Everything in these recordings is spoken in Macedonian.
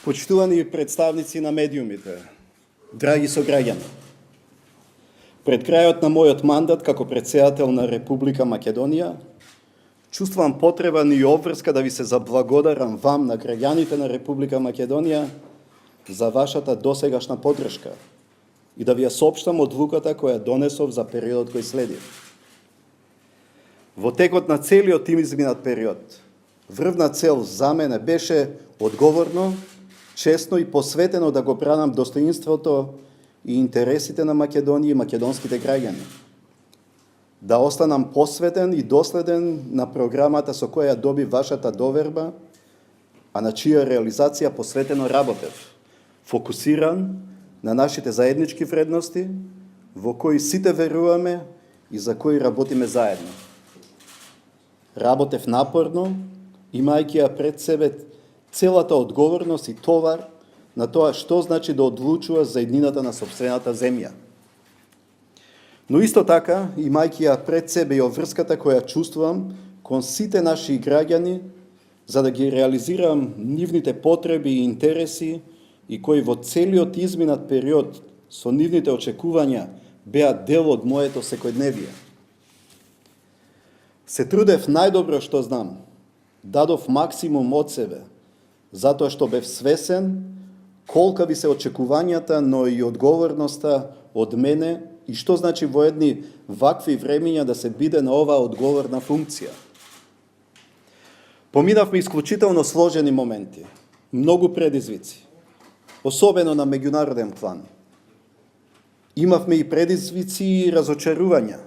Почитувани представници на медиумите, драги сограѓани, пред крајот на мојот мандат како председател на Република Македонија, чувствувам потреба и обврска да ви се заблагодарам вам на граѓаните на Република Македонија за вашата досегашна поддршка и да ви ја соопштам одлуката која донесов за периодот кој следи. Во текот на целиот тим изминат период, врвна цел за мене беше одговорно, честно и посветено да го бранам достоинството и интересите на Македонија и македонските граѓани. Да останам посветен и доследен на програмата со која доби вашата доверба, а на чија реализација посветено работев, фокусиран на нашите заеднички вредности, во кои сите веруваме и за кои работиме заедно. Работев напорно, имајќи ја пред себе целата одговорност и товар на тоа што значи да одлучува за еднината на сопствената земја. Но исто така, имајќи ја пред себе и обврската која чувствувам кон сите наши граѓани, за да ги реализирам нивните потреби и интереси и кои во целиот изминат период со нивните очекувања беа дел од моето секојдневие. Се трудев најдобро што знам, дадов максимум од себе, затоа што бев свесен колка ви се очекувањата, но и одговорноста од мене и што значи во едни вакви времиња да се биде на оваа одговорна функција. Поминавме исклучително сложени моменти, многу предизвици, особено на меѓународен план. Имавме и предизвици и разочарувања,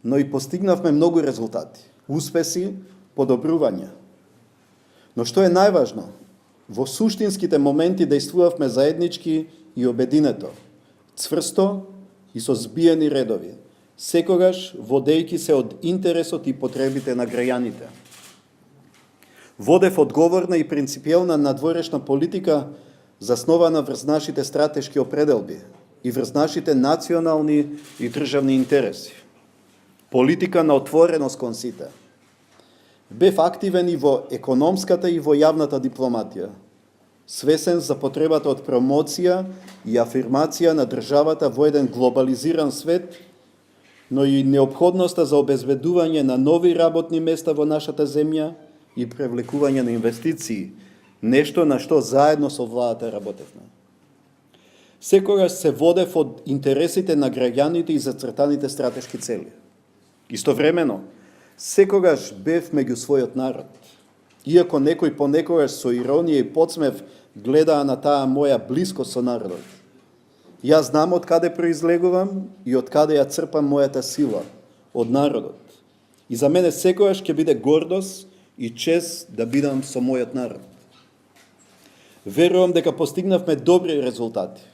но и постигнавме многу резултати, успеси, подобрувања. Но што е најважно, во суштинските моменти действувавме заеднички и обединето, цврсто и со збиени редови, секогаш водејќи се од интересот и потребите на граѓаните. Водев одговорна и принципиелна надворешна политика заснована врз нашите стратешки определби и врз нашите национални и државни интереси. Политика на отвореност кон сите. Бев активен и во економската и во јавната дипломатија, свесен за потребата од промоција и афирмација на државата во еден глобализиран свет, но и необходноста за обезбедување на нови работни места во нашата земја и привлекување на инвестиции, нешто на што заедно со владата работевме. Секогаш се водев од интересите на граѓаните и зацртаните стратешки цели. Истовремено, секогаш бев меѓу својот народ, иако некој понекогаш со иронија и подсмев гледаа на таа моја близкост со народот. Јас знам од каде произлегувам и од каде ја црпам мојата сила, од народот. И за мене секогаш ќе биде гордост и чест да бидам со мојот народ. Верувам дека постигнавме добри резултати.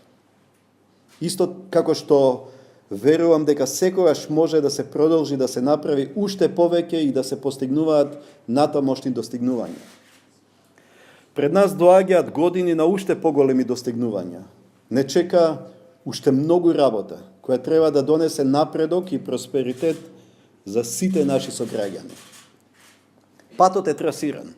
Исто како што верувам дека секогаш може да се продолжи да се направи уште повеќе и да се постигнуваат натамошни достигнувања. Пред нас доаѓаат години на уште поголеми достигнувања. Не чека уште многу работа, која треба да донесе напредок и просперитет за сите наши сограѓани. Патот е трасиран.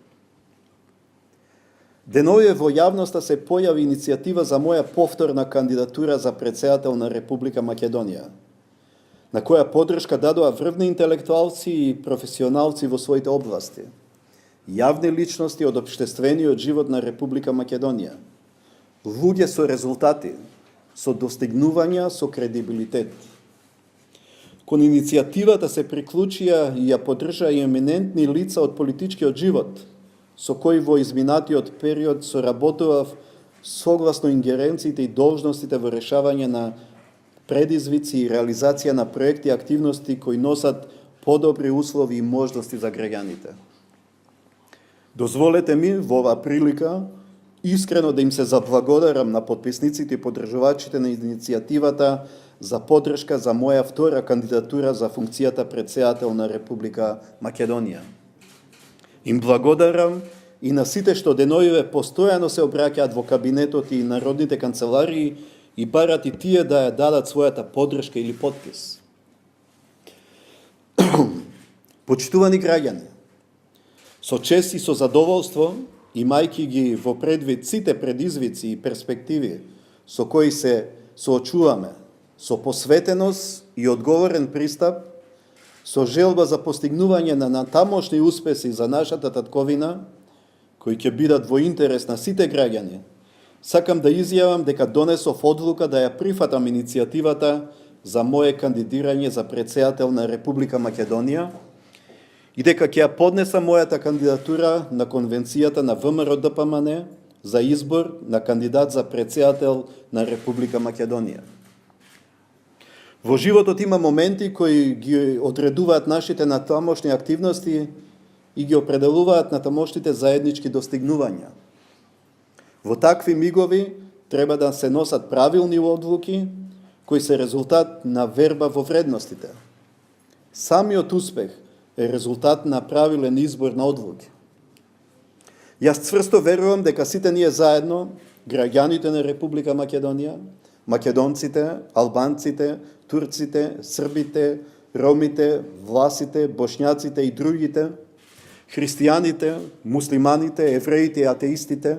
Деновие во јавноста се појави иницијатива за моја повторна кандидатура за председател на Република Македонија, на која поддршка дадоа врвни интелектуалци и професионалци во своите области, јавни личности од општествениот живот на Република Македонија, луѓе со резултати, со достигнувања, со кредибилитет. Кон иницијативата се приклучија и ја поддржаа и еминентни лица од политичкиот живот, со кои во изминатиот период соработував согласно ингеренциите и должностите во решавање на предизвици и реализација на проекти и активности кои носат подобри услови и можности за граѓаните. Дозволете ми во оваа прилика искрено да им се заблагодарам на подписниците и поддржувачите на иницијативата за поддршка за моја втора кандидатура за функцијата председател на Република Македонија. Им благодарам и на сите што деновиве постојано се обраќаат во кабинетот и народните канцеларии и барат и тие да ја дадат својата поддршка или подпис. Почитувани граѓани, со чест и со задоволство имајќи ги во предвид сите предизвици и перспективи со кои се соочуваме, со посветеност и одговорен пристап, со желба за постигнување на натамошни успеси за нашата татковина, кои ќе бидат во интерес на сите граѓани, сакам да изјавам дека донесов одлука да ја прифатам иницијативата за мое кандидирање за председател на Република Македонија и дека ќе ја поднесам мојата кандидатура на Конвенцијата на ВМРО-ДПМН за избор на кандидат за председател на Република Македонија. Во животот има моменти кои ги одредуваат нашите натамошни активности и ги определуваат натамошните заеднички достигнувања. Во такви мигови треба да се носат правилни одлуки кои се резултат на верба во вредностите. Самиот успех е резултат на правилен избор на одлуки. Јас цврсто верувам дека сите ние заедно, граѓаните на Република Македонија, македонците, албанците, турците, србите, ромите, власите, бошњаците и другите, христијаните, муслиманите, евреите и атеистите,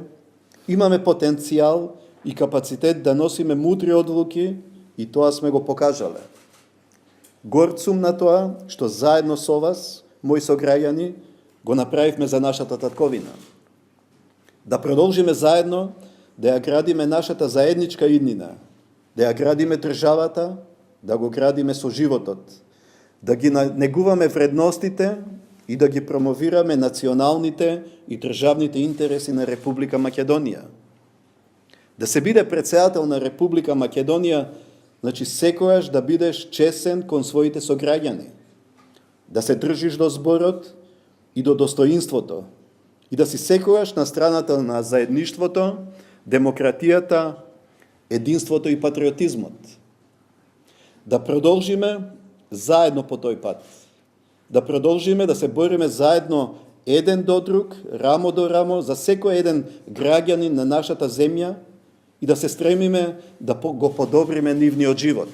имаме потенцијал и капацитет да носиме мудри одлуки и тоа сме го покажале. Горд сум на тоа што заедно со вас, мои сограѓани, го направивме за нашата татковина. Да продолжиме заедно да ја градиме нашата заедничка иднина, да ја градиме државата, да го градиме со животот, да ги негуваме вредностите и да ги промовираме националните и државните интереси на Република Македонија. Да се биде председател на Република Македонија, значи секојаш да бидеш чесен кон своите сограѓани, да се држиш до зборот и до достоинството, и да си секојаш на страната на заедништвото, демократијата, единството и патриотизмот. Да продолжиме заедно по тој пат. Да продолжиме да се бориме заедно еден до друг, рамо до рамо, за секој еден граѓанин на нашата земја и да се стремиме да го подобриме нивниот живот.